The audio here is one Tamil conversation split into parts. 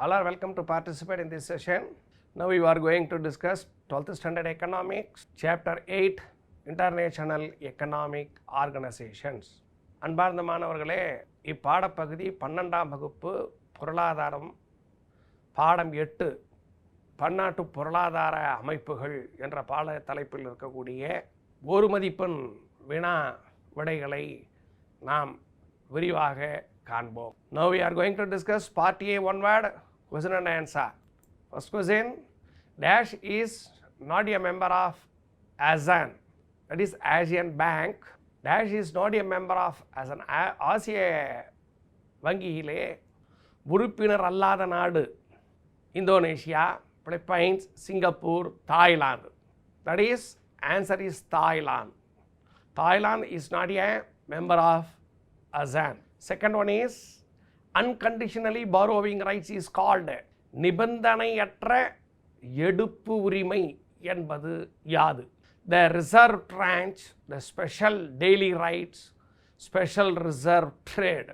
All are welcome to participate in this session. Now we are going to discuss 12th standard economics, chapter 8, international economic organizations. அன்பார்ந்த மாணவர்களே, இப்பாடப்பகுதி 12ஆம் வகுப்பு பொருளாதாரம் பாடம் 8 பன்னாட்டு பொருளாதார அமைப்புகள் என்ற பாட தலைப்பில் இருக்கக்கூடிய ஒரு மதிப்பெண் வினா விடைகளை நாம் விரிவாக காண்போம். Now we are going to discuss part A, one word question and answer. First question, dash is not a member of ASEAN, that is Asian Bank. Dash is not a member of ASEAN. ஆசிய வங்கியிலே உறுப்பினர் அல்லாத நாடு Indonesia, Philippines, Singapore, Thailand. That is, answer is Thailand. Thailand is not a member of ASEAN. Second one is, unconditionally borrowing rights is called. நிபந்தனையற்ற எடுப்பு உரிமை என்பது யாது? The reserve tranche, the special daily rights, special reserve trade.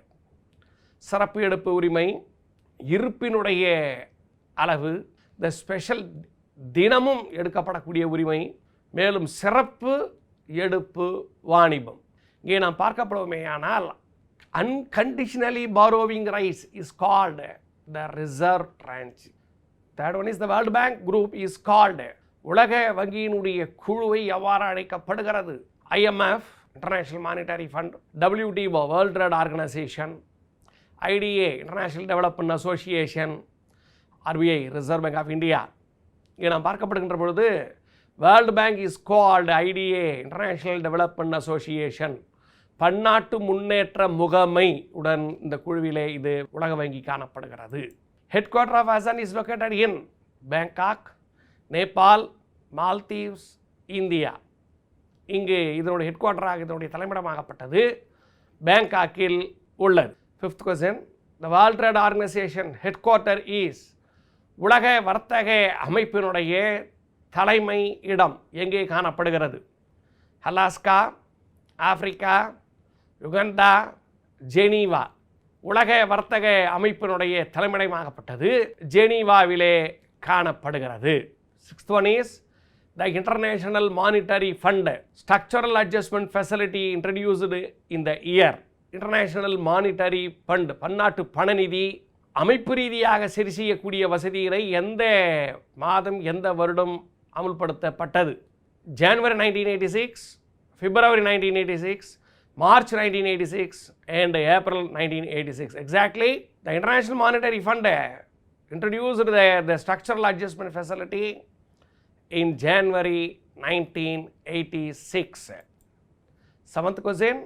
சிறப்பு எடுப்பு உரிமை, இருப்பினுடைய அளவு, the special தினமும் எடுக்கப்படக்கூடிய உரிமை, மேலும் சிறப்பு எடுப்பு வாணிபம். இங்கே நாம் பார்க்கப்படுவோமேயானால் unconditionally borrowing rights is called the reserve tranche. Third one is the World Bank group is called. உலக வங்கியினுடைய குழுவை எவ்வாறு அழைக்கப்படுகிறது? IMF, International Monetary Fund, WTO, World Trade Organization, IDA, International Development Association, RBI, Reserve Bank of India. இங்கே நாம் பார்க்கப்படுகின்ற பொழுது world bank is called IDA, international development association, பன்னாட்டு முன்னேற்ற முகமை உடன் இந்த குழுவிலே இது உலக வங்கி காணப்படுகிறது. Head quarter of ASEAN is located in Bangkok, Nepal, Maldives, India. இங்கு இதனுடைய ஹெட் குவார்டராக இதனுடைய தலைமையிடமாகப்பட்டது பேங்காக்கில் உள்ளது. Fifth question, the world trade organisation head quarter is. உலக வர்த்தக அமைப்பினுடைய தலைமை இடம் எங்கே காணப்படுகிறது? Alaska, Africa, Uganda, Geneva. உலக வர்த்தக அமைப்பினுடைய தலைமையிடமாகப்பட்டது ஜெனீவாவிலே காணப்படுகிறது. Sixth one is the international monetary fund structural adjustment facility introduced in the year. International monetary fund பன்னாட்டு பணநிதி அமைப்பு ரீதியாக சரி செய்யக்கூடிய வசதியினை எந்த மாதம் எந்த வருடம் அமுல்படுத்தப்பட்டது? ஜனவரி 1986, பிப்ரவரி 1986, March 1986 and April 1986. Exactly, the International Monetary Fund introduced the structural adjustment facility in January 1986. Seventh question,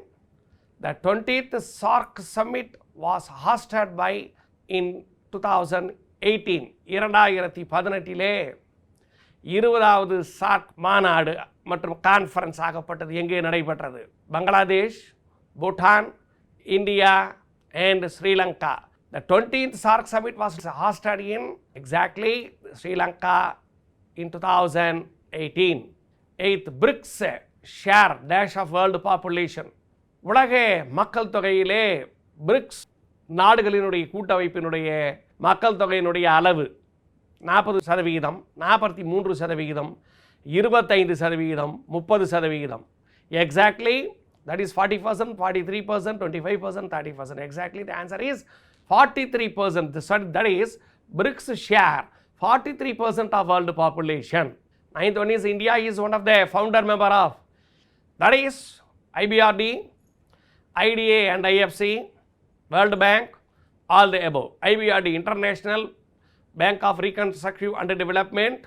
the 20th SAARC summit was hosted by in 2018. 2018 20வது SAARC மாநாடு மற்றும் கான்ஃபரன்ஸ் ஆகப்பட்டது எங்கே நடைபெற்றது? Bangladesh, Bhutan, India and Sri Lanka. The 20th SAARC summit was hosted in exactly Sri Lanka in 2018. 8th, BRICS share dash of world population. உலக மக்கள் தொகையிலே பிரிக்ஸ் நாடுகளினுடைய கூட்டமைப்பினுடைய மக்கள் தொகையினுடைய அளவு 40%, 43%, 25%, 30%. Exactly, that is 40%, 43%, 25%, 30%. Exactly, the answer is 43%. That is, BRICS share 43% of world population. Ninth one is India is one of the founder member of, that is IBRD, IDA and IFC, World Bank, all the above. IBRD, International Bank of Reconstruction and Development,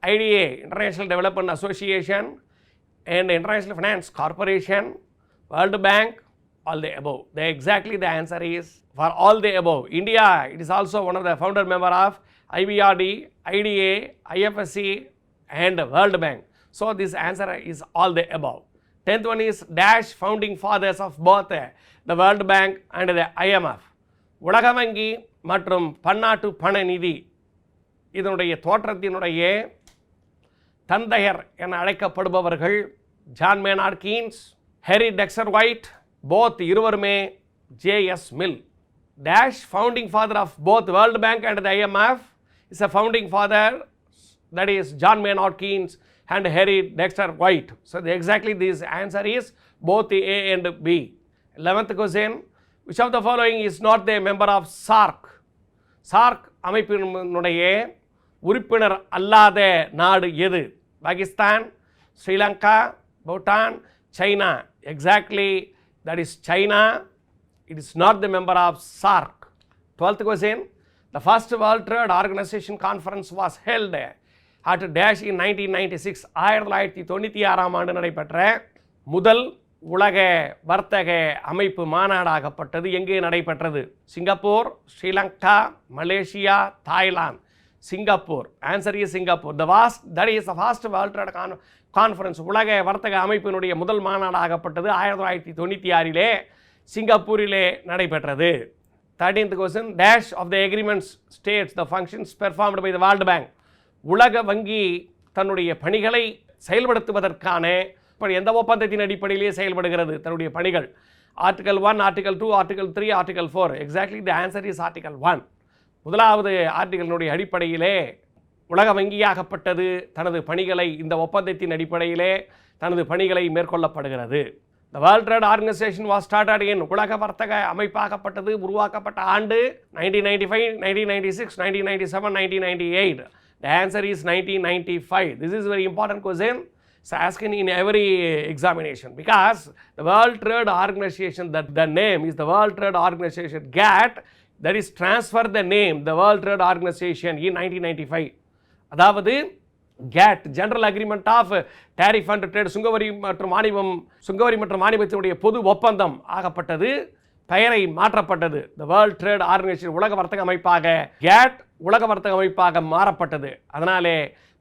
IDA, International Development Association and International Finance Corporation, World Bank, all the above. Exactly, the answer is for all the above. India, it is also one of the founder member of IBRD, IDA, IFSC and World Bank. So this answer is all the above. 10th one is dash founding fathers of both the World Bank and the IMF. உலக வங்கி மற்றும் பன்னாட்டு பண நிதி இதனுடைய தோற்றத்தினுடைய தந்தையர் என அழைக்கப்படுபவர்கள் John Maynard Keynes, ஹெரி டெக்ஸர் white, both இருவருமே JS mill. dash founding father of both World Bank and the IMF is a founding father, that is John Maynard Keynes and Harry Dexter White. So exactly this answer is both the A and B. 11th question, which of the following is not the member of SARC? SARC அமைப்பினுடைய உறுப்பினர் அல்லாத நாடு எது? Pakistan, Sri Lanka, Bhutan, China. Exactly, that is China. It is not the member of SARC. 12th question, the first World Trade Organization conference was held at dash in 1996. 1996 ஆண்டு நடைபெற்ற முதல் உலக வர்த்தக அமைப்பு மாநாடாகப்பட்டது எங்கே நடைபெற்றது? Singapore, Sri Lanka, Malaysia, Thailand. Singapore. Answer is Singapore. that is the first World Trade Conference. உலக வர்த்தக அமைப்பினுடைய முதல் மாநாடாகப்பட்டது 1996 சிங்கப்பூரிலே நடைபெற்றது. 13th question, dash of the agreement states the functions performed by the World Bank. உலக வங்கி தன்னுடைய பணிகளை செயல்படுத்துவதற்கான எந்த ஒப்பந்தத்தின் அடிப்படையிலே செயல்படுகிறது தன்னுடைய பணிகள்? Article 1, article 2, article 3, article 4. Exactly the answer is article 1. முதலாவது ஆர்டிகலினுடைய அடிப்படையிலே உலக வங்கியாகப்பட்டது தனது பணிகளை இந்த ஒப்பந்தத்தின் அடிப்படையிலே தனது பணிகளை மேற்கொள்ளப்படுகிறது. The World Trade Organization was started in உலக வர்த்தக அமைப்பாகப்பட்டது உருவாக்கப்பட்ட ஆண்டு 1995, 1996, 1997, 1998. The answer is 1995. This is very important question. It's asking in every examination because the World Trade Organization, that the name is the World Trade Organization GATT, that is transfer the name the World Trade Organization in 1995. அதாவது GATT general agreement of tariff and trade சுங்கவரி மற்றும் வாணிபத்தினுடைய பொது ஒப்பந்தம் ஆகப்பட்டது பெயரை மாற்றப்பட்டது. த வேர்ல்ட் ட்ரேட் ஆர்கனைசேஷன் உலக வர்த்தக அமைப்பாக GATT உலக வர்த்தக அமைப்பாக மாறப்பட்டது. அதனாலே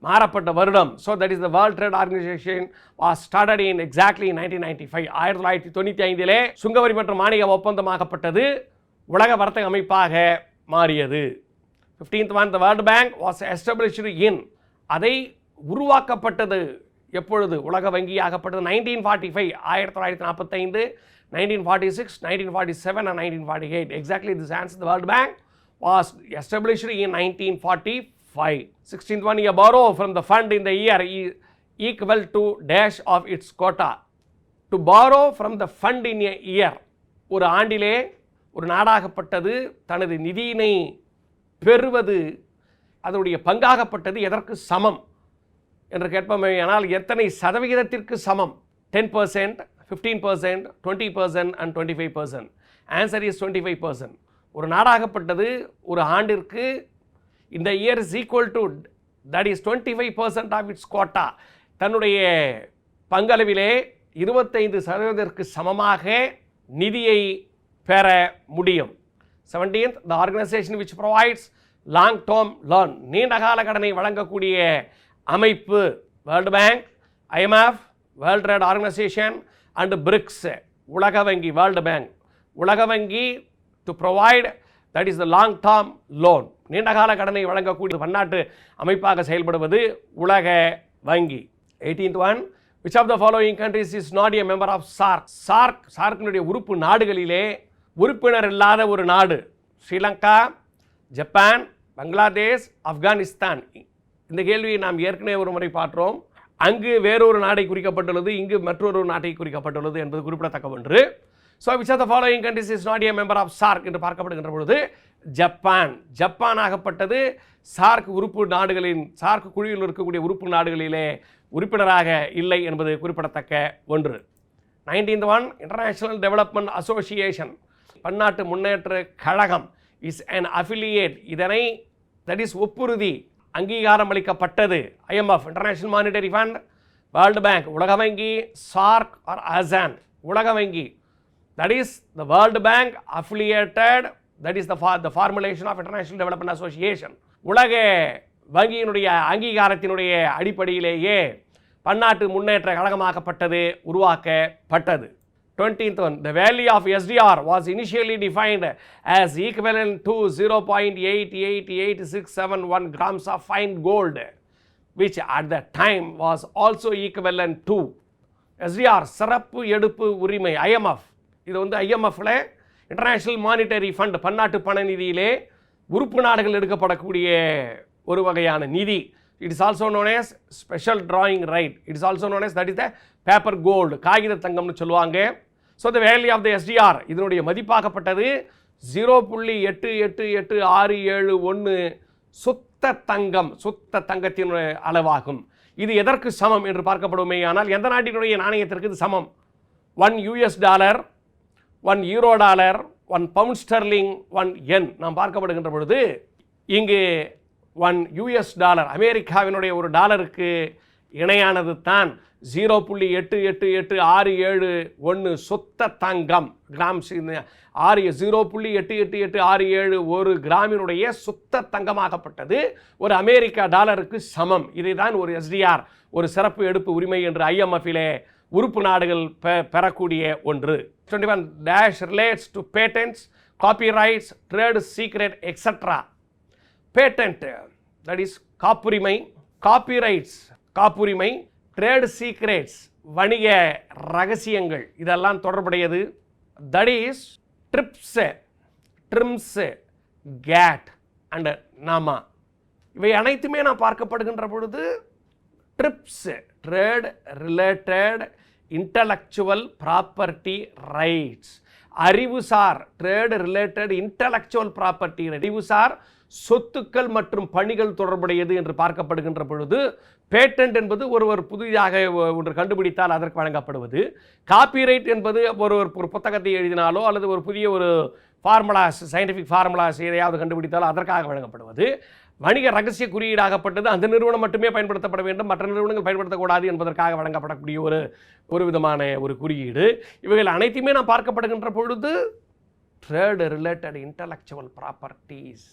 மாறப்பட்ட வருடம். So that is the world trade organisation was started in exactly 1995. 1995 சுங்கவரி மற்றும் வாணிக ஒப்பந்தமாகப்பட்டது உலக வர்த்தக அமைப்பாக மாறியது. 15th one, the World Bank was established in, அதை உருவாக்கப்பட்டது எப்பொழுது? உலக வங்கி ஆகப்பட்டது 1945, 1945, 1946, 1947 and 1948. Exactly this answer. The World Bank was established in 1945. 16th one, you borrow from the fund in the year equal to dash of its quota. To borrow from the fund in a year, ஒரு ஆண்டிலே ஒரு நாடாகப்பட்டது தனது நிதியினை பெறுவது அதனுடைய பங்காகப்பட்டது எதற்கு சமம் என்று கேட்போமே. ஆனால் எத்தனை சதவிகிதத்திற்கு சமம்? 10%, 15%, 20% and 25%. Answer is 25%. ஒரு நாடாகப்பட்டது ஒரு ஆண்டிற்கு இந்த year is equal to that is 25% of its quota, தன்னுடைய பங்களவிலே 25% சமமாக நிதியை பெற முடியும். 17th, the organization which provides long term loan, நீண்டகால கடனை வழங்கக்கூடிய அமைப்பு world bank, IMF, world trade organisation and BRICS. உலக வங்கி, வேர்ல்டு பேங்க், உலக வங்கி to provide that is the long term loan, நீண்டகால கடனை வழங்கக்கூடிய பன்னாட்டு அமைப்பாக செயல்படுவது உலக வங்கி. 18th one, which of the following countries is not a member of SARC? சார்க்கினுடைய உறுப்பு நாடுகளிலே உறுப்பினர் இல்லாத ஒரு நாடு ஸ்ரீலங்கா, ஜப்பான், பங்களாதேஷ், ஆப்கானிஸ்தான். இந்த கேள்வியை நாம் ஏற்கனவே ஒரு முறை பார்த்தோம். அங்கு வேறொரு நாடை குறிக்கப்பட்டுள்ளது, இங்கு மற்றொரு நாட்டை குறிக்கப்பட்டுள்ளது என்பது குறிப்பிடத்தக்க ஒன்று. So which of the following countries is not a member of SARC என்று பார்க்கப்படுகின்ற பொழுது ஜப்பான் ஆகப்பட்டது சார்க் உறுப்பு நாடுகளின் சார்க் குழுவில் இருக்கக்கூடிய உறுப்பு நாடுகளிலே உறுப்பினராக இல்லை என்பது குறிப்பிடத்தக்க ஒன்று. 19th one, international development association, பன்னாட்டு Munnetra Kazhagam is an affiliate, இதனை தட் இஸ் ஒப்புறுதி அங்கீகாரம் அளிக்கப்பட்டது. IMF, international monetary fund, world bank, உலக வங்கி, சார்க் ஆர் ASEAN, உலக வங்கி. That is the World Bank affiliated, that is the formulation of International Development Association. உலக வங்கியினுடைய அங்கீகாரத்தினுடைய அடிப்படையிலேயே பன்னாட்டு முன்னேற்ற கழகமாக்கப்பட்டது, உருவாக்கப்பட்டது. 20th one, the value of SDR was initially defined as equivalent to 0.888671 grams of fine gold, which at that time was also equivalent to SDR, சிறப்பு எடுப்பு உரிமை. IMF, இது வந்து IMFல இன்டர்நேஷனல் மானிட்டரி ஃபண்ட் பன்னாட்டு பண நிதியிலே உறுப்பு நாடுகள் எடுக்கப்படக்கூடிய ஒரு வகையான நிதி. It is also known as special drawing right. It is also known as that is the paper gold, காகித தங்கம்னு சொல்லுவாங்க. So the value of the SDR, இதனுடைய மதிப்பாகப்பட்டது 0.88861 சுத்த தங்கம், சுத்த தங்கத்தின் அளவாகும். இது எதற்கு சமம் என்று பார்க்கப்படுமே ஆனால் எந்த நாட்டினுடைய நாணயத்திற்கு இது சமம்? 1 US dollar, 1 euro dollar, 1 pound sterling, 1 yen நாம் பார்க்கப்படுகின்ற பொழுது இங்கு 1 US டாலர் அமெரிக்காவினுடைய ஒரு டாலருக்கு இணையானது தான் 0.88861 சுத்த தங்கம் கிராம்ஸ். 0.88867 ஒரு கிராமினுடைய சுத்த தங்கமாகப்பட்டது ஒரு அமெரிக்கா டாலருக்கு சமம். இதை தான் ஒரு எஸ்டிஆர், ஒரு சிறப்பு எடுப்பு உரிமை என்று IMFலே உறுப்பு நாடுகள் பெறக்கூடிய ஒன்று. 21 dash relates to patents, copyrights, trade secret, etc. Patent that is காப்புரிமை, காப்பிரைட்ஸ் காப்புரிமை, ட்ரேட் சீக்ரெட்ஸ் வணிக ரகசியங்கள், இதெல்லாம் தொடர்புடையது. That is TRIPS, TRIMS, GATT and NAMA. இவை அனைத்துமே நான் பார்க்கப்படுகின்ற பொழுது TRIPS, trade related intellectual property rights, அறிவுசார் ட்ரேட் ரிலேட்டட் இன்டலெக்சுவல் ப்ராப்பர்ட்டி, அறிவுசார் சொத்துக்கள் மற்றும் பணிகள் தொடர்புடையது என்று பார்க்கப்படுகின்ற பொழுது பேட்டன்ட் என்பது ஒருவர் புதிதாக ஒன்று கண்டுபிடித்தால் அதற்கு வழங்கப்படுவது. காப்பிரைட் என்பது ஒருவர் ஒரு புத்தகத்தை எழுதினாலோ அல்லது ஒரு புதிய ஒரு ஃபார்முலாஸ், சயின்டிஃபிக் ஃபார்முலாஸ் எதையாவது கண்டுபிடித்தாலோ அதற்காக வழங்கப்படுவது. வணிக ரகசிய குறியீடாகப்பட்டது அந்த நிறுவனம் மட்டுமே பயன்படுத்தப்பட வேண்டும், மற்ற நிறுவனங்கள் பயன்படுத்தக்கூடாது என்பதற்காக வழங்கப்படக்கூடிய ஒரு விதமான ஒரு குறியீடு. இவைகள் அனைத்துமே நாம் பார்க்கப்படுகின்ற பொழுது trade related intellectual properties,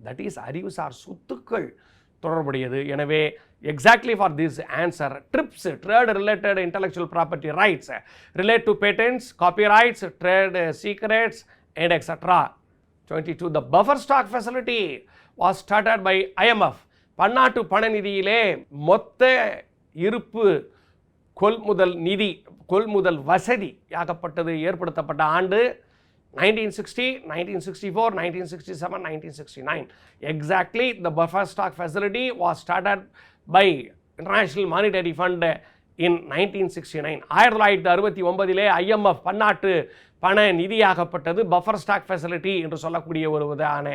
that is அறிவுசார் சொத்துக்கள் தொடர்புடையது. எனவே exactly for this answer TRIPS, trade related intellectual property rights, relate to patents, copyrights, trade secrets and etc. 22 the buffer stock facility was started by IMF. பன்னாட்டு பண நிதியிலே மொத்த இருப்பு கொள்முதல் நிதி, கொள்முதல் வசதி யாகப்பட்டது ஏற்படுத்தப்பட்ட ஆண்டு 1960, 1964, 1967, 1969. Exactly, the buffer stock facility was started by International Monetary Fund in 1969. 1969 IMF பன்னாட்டு பண நிதியாகப்பட்டது பஃபர் ஸ்டாக் ஃபெசிலிட்டி என்று சொல்லக்கூடிய ஒரு விதமான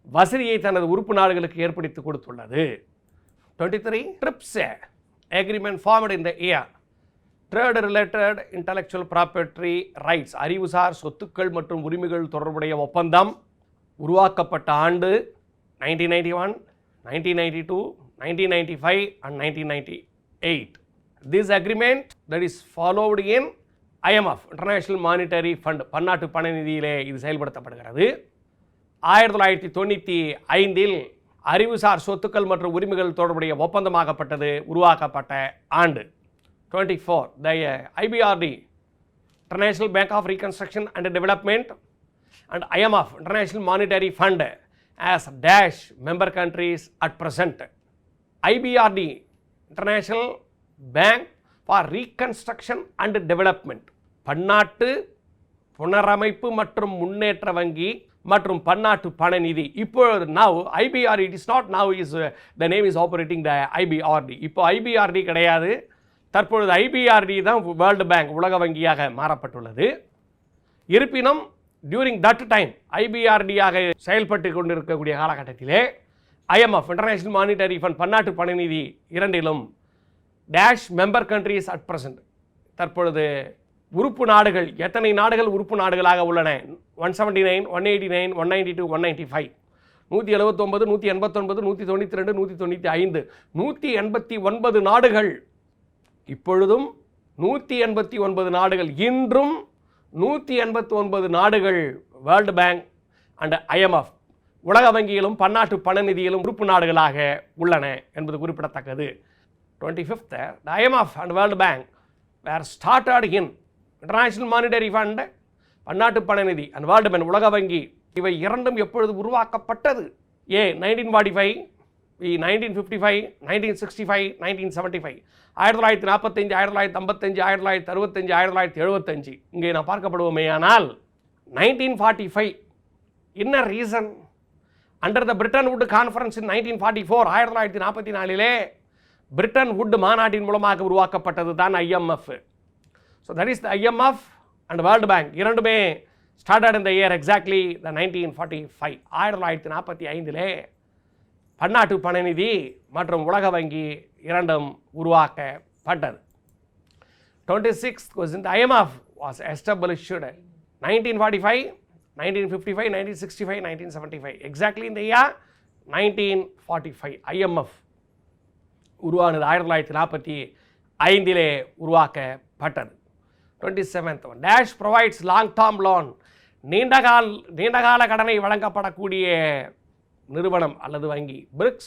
வசதியை தனது உறுப்பு நாடுகளுக்கு ஏற்படுத்தி கொடுத்துள்ளது. 23 TRIPS agreement formed in the year. Trade related intellectual property rights, அறிவுசார் சொத்துக்கள் மற்றும் உரிமைகள் தொடர்புடைய ஒப்பந்தம் உருவாக்கப்பட்ட ஆண்டு 1991, 1992, 1995 and 1998. This agreement that is followed in IMF, International Monetary Fund, பன்னாட்டு பண நிதியிலே இது செயல்படுத்தப்படுகிறது. 1995 அறிவுசார் சொத்துக்கள் மற்றும் உரிமைகள் தொடர்புடைய ஒப்பந்தமாகப்பட்டது உருவாக்கப்பட்ட ஆண்டு. 24 the IBRD, International Bank of Reconstruction and Development, and IMF, International Monetary Fund as dash member countries at present. IBRD, International Bank for Reconstruction and Development, பன்னாட்டு புனரமைப்பு மற்றும் முன்னேற்ற வங்கி மற்றும் பன்னாட்டு பண நிதி. இப்பொழுது now IBRD, it is not now is the name is operating the IBRD. இப்போ IBRD கிடையாது, தற்பொழுது IBRD தான் வேர்ல்டு பேங்க், உலக வங்கியாக மாறப்பட்டுள்ளது. இருப்பினும் டியூரிங் தட் டைம் IBRD-யாக செயல்பட்டு கொண்டிருக்கக்கூடிய காலகட்டத்திலே IMF, இன்டர்நேஷனல் மானிட்டரி ஃபண்ட், பன்னாட்டு பண நிதி இரண்டிலும் dash member countries at present, தற்பொழுது உறுப்பு நாடுகள், எத்தனை நாடுகள் உறுப்பு நாடுகளாக உள்ளன? 179, 189, 192, 195, 179, 189, 192, 195, 189 நாடுகள். இப்பொழுதும் 189 நாடுகள், இன்றும் 189 நாடுகள் வேர்ல்டு பேங்க் அண்ட் IMF உலக வங்கியிலும் பன்னாட்டு பண நிதியிலும் உறுப்பு நாடுகளாக உள்ளன என்பது குறிப்பிடத்தக்கது. 25th the IMF and World Bank were started in International Monetary Fund, பன்னாட்டு பண நிதி and World Bank உலக வங்கி, இவை இரண்டும் எப்பொழுது உருவாக்கப்பட்டது? 1945, 1955, 1965, 1975, 1945, 1955, 1965, 1965, 1965, இங்கே நான் பார்க்கப்படுவோமே ஆனால் 1945. Inner reason, under the Bretton Woods Conference in 1944, 1944 Bretton Woods மாநாட்டின் மூலமாக உருவாக்கப்பட்டது தான் IMF. So that is the IMF and World Bank. இரண்டுமே started in the year exactly the 1945. 1945 பன்னாட்டு பணநிதி மற்றும் உலக வங்கி இரண்டும் உருவாக்கப்பட்டது. 26th question, the IMF was established 1945, 1955, 1965, 1975. Exactly in the year 1945 IMF உருவானது 1945 உருவாக்கப்பட்டது. 27th one, Dash provides long term loan. நீண்டகால கடனை வழங்கப்படக்கூடிய நிறுவனம் அல்லது வங்கி. BRICS,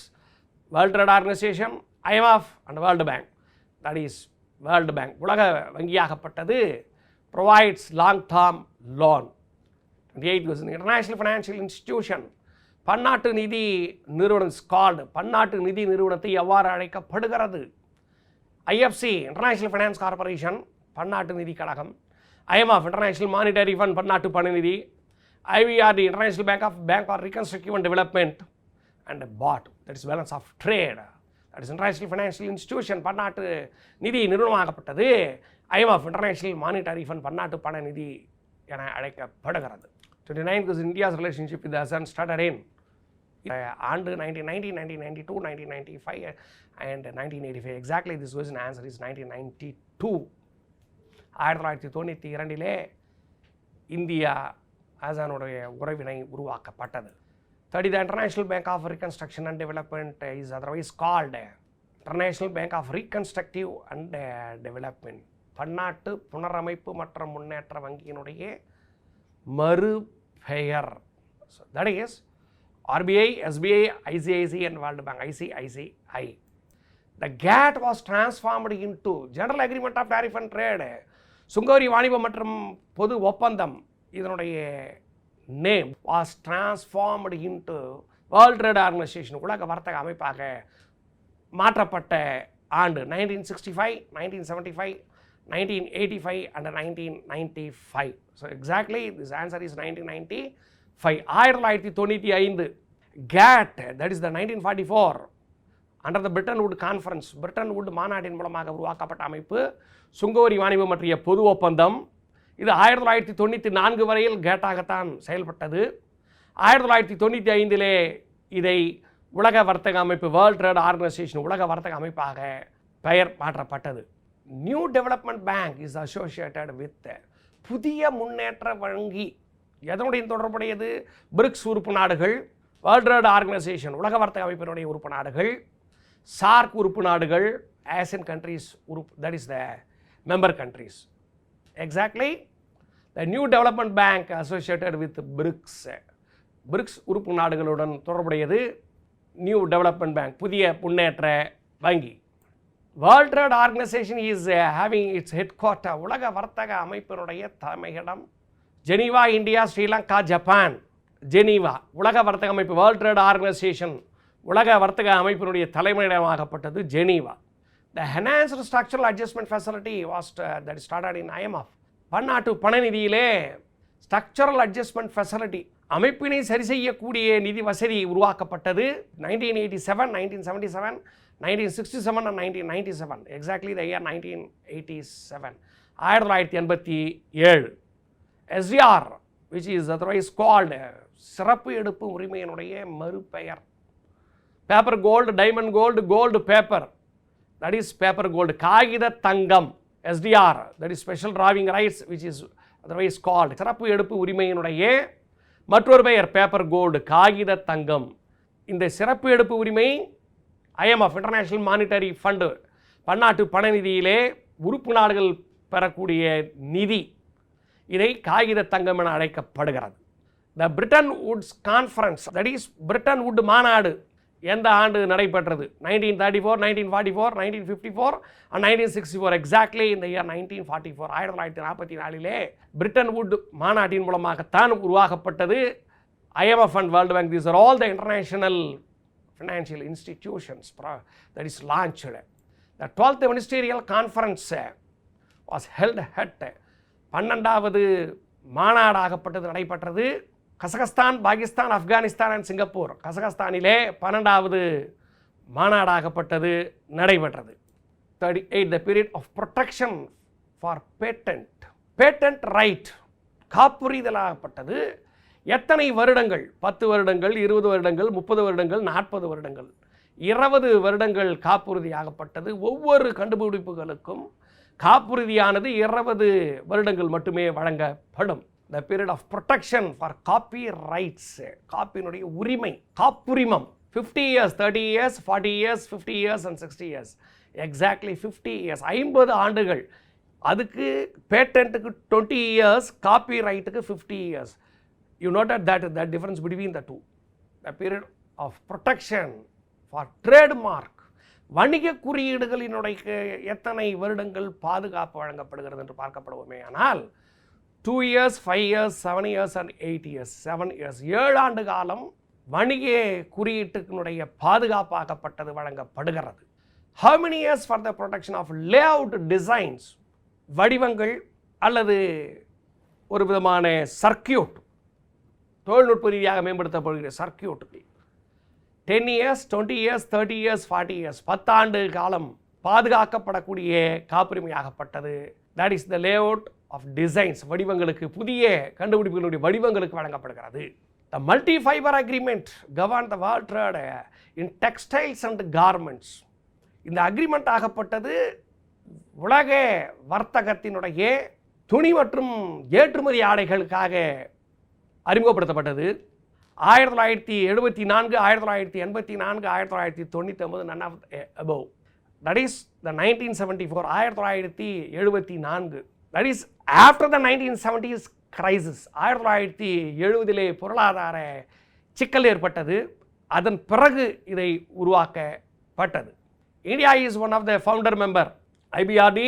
World Trade Organization, IMF and World Bank. That is World Bank. உலக வங்கியாகப்பட்டது provides long term loan. 28th was an international financial institution. பன்னாட்டு நிதி நிறுவனம் called. பன்னாட்டு நிதி நிறுவனத்தை எவ்வாறு அழைக்கப்படுகிறது? IFC, International Finance Corporation, பன்னாட்டு நிதி கழகம். IMF, International Monetary Fund, பன்னாட்டு பணநிதி. IVRD, International Bank for Reconstruction and Development, and BOT, that is Balance of Trade, that is International Financial Institution, பன்னாட்டு நிதி நிறுவனமாகப்பட்டது. IMF, International Monetary Fund, பன்னாட்டு பணநிதி என அழைக்கப்படுகிறது. 29th is India's relationship with the ASEAN started in ஆண்டு 1990, 1992, 1995 and 1985. Exactly this question answer is 1992. 1992 India ஆசானுடைய உறவினை உருவாக்கப்பட்டது. 30, the International Bank of Reconstruction and Development is otherwise called International Bank of Reconstructive and Development. பன்னாட்டு புனரமைப்பு மற்றும் முன்னேற்ற வங்கியினுடைய மறுபெயர். So that is RBI, SBI, ICICI and World Bank, ICICI. The GATT was transformed into General Agreement of Tariff and Trade. சுங்கவரி வாணிபம் மற்றும் பொது ஒப்பந்தம் இதனுடைய name was transformed into World Trade Organization, உலக வர்த்தக அமைப்பாக மாற்றப்பட்ட ஆண்டு 1965, 1975, 1985 and 1995. So exactly this answer is 1995. 1995 GATT, that is the 1944 under the Bretton Woods Conference, Bretton Woods மாநாட்டின் மூலமாக உருவாக்கப்பட்ட அமைப்பு சுங்கவரி வாணிபம் பற்றிய பொது ஒப்பந்தம். இது 1994 வரையில் கேட்டாகத்தான் செயல்பட்டது. 1995 இதை உலக வர்த்தக அமைப்பு வேர்ல்ட் ட்ரேட் ஆர்கனைசேஷன் உலக வர்த்தக அமைப்பாக பெயர் மாற்றப்பட்டது. New development bank is associated with புதிய முன்னேற்ற வங்கி. எதனுடைய தொடர்புடையது? பிரிக்ஸ் உறுப்பு நாடுகள், வேர்ல்ட் ட்ரேட் ஆர்கனைசேஷன் உலக வர்த்தக அமைப்பினுடைய உறுப்பு நாடுகள், சார்க் உறுப்பு நாடுகள், ASEAN countries that is the member countries. Exactly, the new development bank associated with BRICS. BRICS உறுப்பு நாடுகளுடன் தொடர்புடையது நியூ டெவலப்மெண்ட் பேங்க் புதிய முன்னேற்ற வங்கி. World trade organisation is having it's head quarter உலக வர்த்தக அமைப்பினுடைய தலைமையிடம் Geneva, India, Sri Lanka, Japan. Geneva உலக வர்த்தக அமைப்பு வேர்ல்ட் ட்ரேட் ஆர்கனைசேஷன் உலக வர்த்தக அமைப்பினுடைய தலைமையிடமாகப்பட்டது Geneva. The enhanced structural adjustment facility was that started in IMF. பன்னாட்டு பணநிதியிலே ஸ்ட்ரக்சரல் அட்ஜஸ்ட்மெண்ட் ஃபெசிலிட்டி அமைப்பினை சரி செய்யக்கூடிய நிதி வசதி உருவாக்கப்பட்டது 1987, 1977, 1967 and 1997. Exactly the year 1987. 1987. SDR, which is otherwise called சிறப்பு எடுப்பு உரிமையினுடைய மறுபெயர். Paper gold, diamond gold, gold paper, that is paper gold. காகித தங்கம், SDR, that is special drawing rights, which is otherwise called சிறப்பு எடுப்பு உரிமையினுடைய மற்றொரு பெயர் பேப்பர் கோல்டு, காகித தங்கம். இந்த சிறப்பு எடுப்பு உரிமை IMF, இன்டர்நேஷனல் மானிட்டரி ஃபண்டு பன்னாட்டு பணநிதியிலே உறுப்பு நாடுகள் பெறக்கூடிய நிதி, இதை காகித தங்கம் என அழைக்கப்படுகிறது. The Bretton Woods conference, that is Bretton Wood மாநாடு எந்த ஆண்டு நடைபெற்றது? 1934, 1944, 1954 and 1964. எக்ஸாக்ட்லி இந்த இயர் 1944. 1944 பிரிட்டன் வுட் மாநாட்டின் மூலமாகத்தான் உருவாக்கப்பட்டது IMF and World Bank. These are all the international financial institutions that is launched. The 12th ministerial conference was held at 12வது மாநாடாகப்பட்டது நடைபெற்றது. Kazakhstan, Pakistan, Afghanistan and Singapore. கசகஸ்தானிலே 12வது மாநாடாகப்பட்டது நடைபெற்றது. 38 the period of protection for patent right. காப்புரிதலாகப்பட்டது. எத்தனை வருடங்கள்? 10 வருடங்கள், 20 வருடங்கள், 30 வருடங்கள், 40 வருடங்கள், 20 வருடங்கள் காப்புறுதியாகப்பட்டது. ஒவ்வொரு கண்டுபிடிப்புகளுக்கும் காப்புறுதியானது 20 வருடங்கள் மட்டுமே வழங்கப்படும். the period of protection for copyrights, காப்பினுடைய உரிமை, காப்புரிமம் 50 years, 30 years, 40 years, 50 years and 60 years. exactly 50 years, 50 ஆண்டுகள். அதுக்கு பேட்டன்ட்டுக்கு 20 years, காப்பிரைட்டுக்கு 50 years. you noted that difference between the two. the period of protection for trademark, வணிக குறியீடுகளினுடைய எத்தனை வருடங்கள் பாதுகாப்பு வழங்கப்படுகிறது என்று பார்க்கப்படுவோமே. ஆனால் 2 years, 5 years, 7 years and 8 years. 7 years, 7 ஆண்டு காலம் வணிக குறியீட்டுக்கினுடைய பாதுகாப்பாகப்பட்டது வழங்கப்படுகிறது. how many years for the protection of layout designs, வடிவங்கள் அல்லது ஒரு விதமான சர்க்கியூட், தொழில்நுட்ப ரீதியாக மேம்படுத்தப்படுகிற சர்க்கியூட்டுக்கு 10 years, 20 years, 30 years, 40 years, 10 ஆண்டு காலம் பாதுகாக்கப்படக்கூடிய காப்புரிமையாகப்பட்டது. that is the layout of designs, வடிவங்களுக்கு, புதிய கண்டுபிடிப்புகளுடைய வடிவங்களுக்கு வழங்கப்படுகிறது. the multi-fiber agreement govern the world trade in textiles and garments. இந்த அக்ரிமெண்ட் ஆகப்பட்டது உலக வர்த்தகத்தினுடைய துணி மற்றும் ஏற்றுமதி ஆடைகளுக்காக அறிமுகப்படுத்தப்பட்டது. 1974, 1984, 1999, none of above. that is the 1974, 1974. that is after the 1970s crisis. 1970 பொருளாதார சிக்கல் ஏற்பட்டது. அதன் பிறகு இதை உருவாக்கப்பட்டது. India is one of the founder member. IBRD,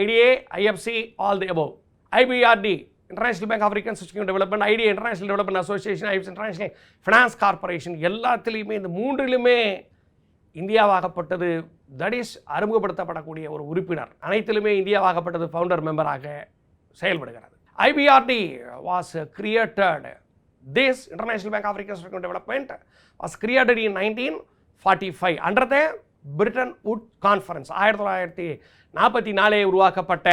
IDA, IFC, all the above. IBRD, International Bank of Reconstruction and Development, IDA, International Development Association, IFC, International Finance Corporation, எல்லாத்திலையுமே இந்த மூன்றிலுமே இந்தியாவாகப்பட்டது. தட் இஸ் அறிமுகப்படுத்தப்படக்கூடிய ஒரு உறுப்பினர். அனைத்திலுமே இந்தியாவாகப்பட்டது ஃபவுண்டர் மெம்பராக செயல்படுகிறது. IBRD was created. This International Bank of Reconstruction and Development was created in 1945 under the Bretton Woods Conference. 1944 உருவாக்கப்பட்ட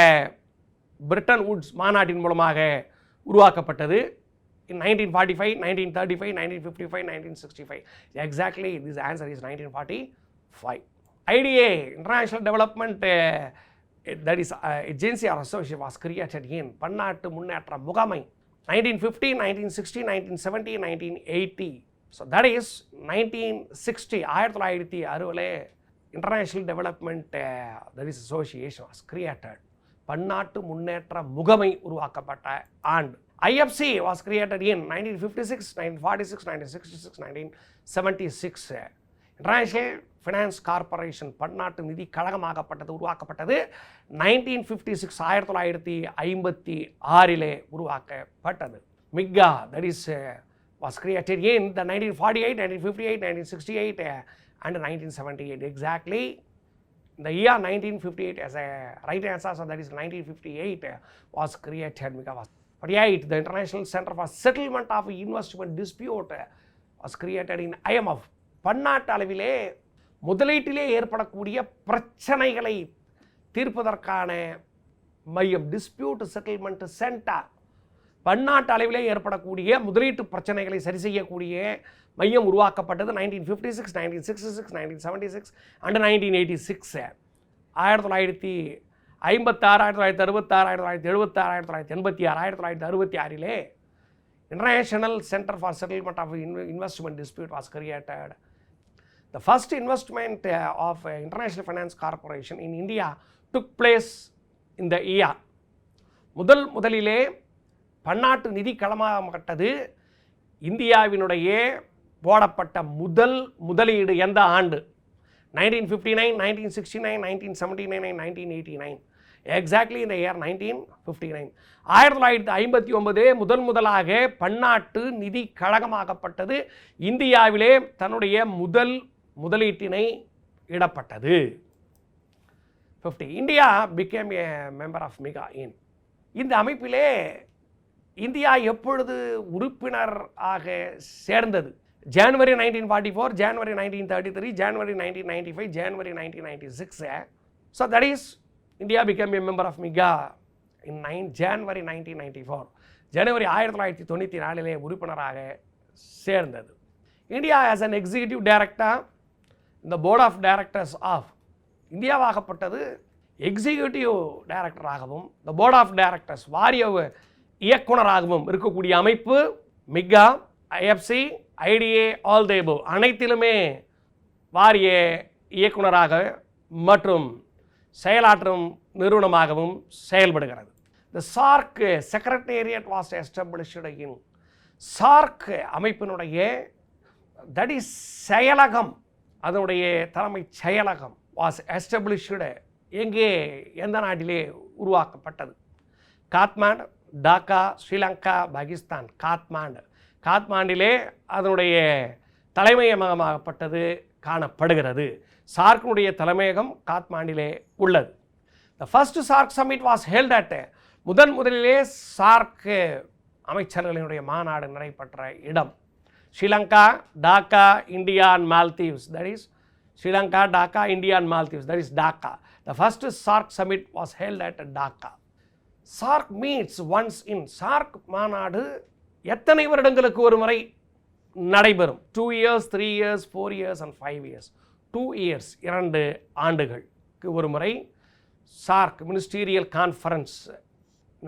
பிரிட்டன் வுட்ஸ் மாநாட்டின் மூலமாக உருவாக்கப்பட்டது. in 1945, 1935, 1955, 1965. exactly this answer is 1945. IDA, International Development that is agency or association, was created in பன்னாட்டு முன்னேற்ற முகாமை 1950, 1960, 1970, 1980. so that is 1960. 1960 International Development that is association was created. பன்னாட்டு முன்னேற்ற முகமை உருவாக்கப்பட்ட ஆண்டு. IFC was created in 1956, 1946, 1966, 1976. International Finance Corporation, பன்னாட்டு நிதி கழகமாகப்பட்டது உருவாக்கப்பட்டது 1956. 1956 உருவாக்கப்பட்டது. MIGA, that is was created in the 1948, 1958, 1968 and 1978. exactly the year 1958 as a right answer, so that is 1958 was created. MIGA was 48. The International Center for Settlement of Investment Dispute was created in IMF. பன்னாட்டு அளவிலே முதலீட்டிலே ஏற்படக்கூடிய பிரச்சனைகளை தீர்ப்பதற்கான மையம், டிஸ்பியூட் செட்டில்மெண்ட் சென்டர். பன்னாட்டு அளவிலே ஏற்படக்கூடிய முதலீட்டு பிரச்சனைகளை சரி செய்யக்கூடிய மையம் உருவாக்கப்பட்டது 1956, 1966, 1976 and 1986. 1956, 1966, 1976, 1976, 1986 International Center for Settlement of Investment Dispute was created. The first investment of International Finance Corporation in India took place in the year. முதலிலே பன்னாட்டு நிதி களமாகப்பட்டது இந்தியாவினுடைய போடப்பட்ட முதலீடு எந்த ஆண்டு? 1959, 1969, 1979 and 1989. exactly in the year 1959. 1959 முதலாக பன்னாட்டு நிதி கழகமாகப்பட்டது இந்தியாவிலே தன்னுடைய முதலீட்டினை இடப்பட்டது. 50. India became a member of MIGA in. இந்த அமைப்பிலே இந்தியா எப்பொழுது உறுப்பினர் ஆக சேர்ந்தது? ஜனவரி 1944, ஜனவரி 1933, ஜனவரி 1995, ஜனவரி 1996. So that is India became a member of MIGA in January 1994. ஜனவரி 1994 உறுப்பினராக சேர்ந்தது. India as an executive director in the board of directors of இந்தியாவாகப்பட்டது எக்ஸிக்யூட்டிவ் டைரக்டராகவும் the board of directors வாரிய இயக்குனராகவும் இருக்கக்கூடிய அமைப்பு MIGA, IFC, IDA, all the above அனைத்திலுமே வாரிய இயக்குனராக மற்றும் செயலாற்றும் நிறுவனமாகவும் செயல்படுகிறது. The SAARC secretariat was established in SAARC அமைப்பினுடைய that is செயலகம், அதனுடைய தலைமை செயலகம் was established எங்கே, எந்த நாட்டிலே உருவாக்கப்பட்டது? காத்மாண்டு, டாக்கா, ஸ்ரீலங்கா, பாகிஸ்தான். காத்மாண்டிலே அதனுடைய தலைமையகமாகப்பட்டது காணப்படுகிறது. சார்க்கினுடைய தலைமையகம் காத்மாண்டிலே உள்ளது. The first SAARC summit was held at முதலிலே சார்க் அமைச்சர்களினுடைய மாநாடு நடைபெற்ற இடம் Sri Lanka, Dhaka, India and Maldives. That is Sri Lanka, Dhaka, India and Maldives. That is Dhaka. The first SAARC summit was held at Dhaka. SAARC meets once in SAARC மாநாடு எத்தனை வருடங்களுக்கு ஒரு முறை நடைபெறும்? 2 years, 3 years, 4 years and 5 years. 2 years, 2 ஆண்டுகளுக்கு ஒரு முறை SAARC மினிஸ்டீரியல் கான்ஃபரன்ஸ்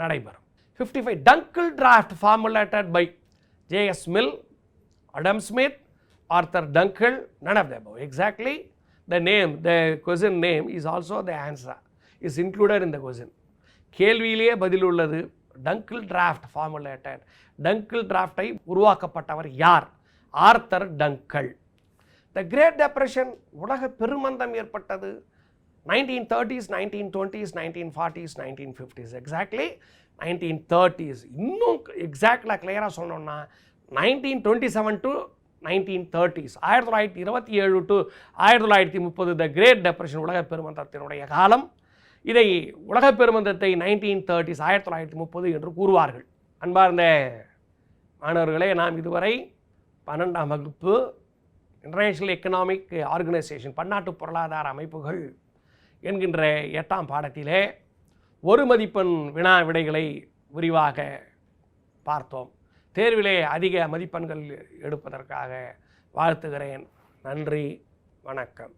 நடைபெறும். 55 Dunkel draft formulated by J.S. Mill, Adam Smith, Arthur Dunkel, none of them. Exactly the name, the question name is also the answer, is included in the question. கேள்வியிலேயே பதில் உள்ளது. Dunkel draft formulated. டங்கிள் டிராஃப்டை உருவாக்கப்பட்டவர் யார்? Arthur Dunkel. The great depression உலக பெருமந்தம் ஏற்பட்டது 1930s, 1920s, 1940s, 1950s. Exactly 1930s. இன்னும் எக்ஸாக்டாக கிளியராக சொன்னோம்னா 1927 to 1930s, 1927 to 1930, the great depression உலக பெருமந்தத்தினுடைய காலம். இதை உலக பெருமந்தத்தை 1930s, 1930 என்று கூறுவார்கள். அன்பார்ந்த மாணவர்களே, நாம் இதுவரை 12ஆம் வகுப்பு இன்டர்நேஷனல் எக்கனாமிக் ஆர்கனைசேஷன், பன்னாட்டு பொருளாதார அமைப்புகள் என்கின்ற 8ஆம் பாடத்திலே ஒரு மதிப்பெண் வினா விடைகளை விரிவாக பார்த்தோம். தேர்விலே அதிக மதிப்பெண்கள் எடுப்பதற்காக வாழ்த்துகிறேன். நன்றி, வணக்கம்.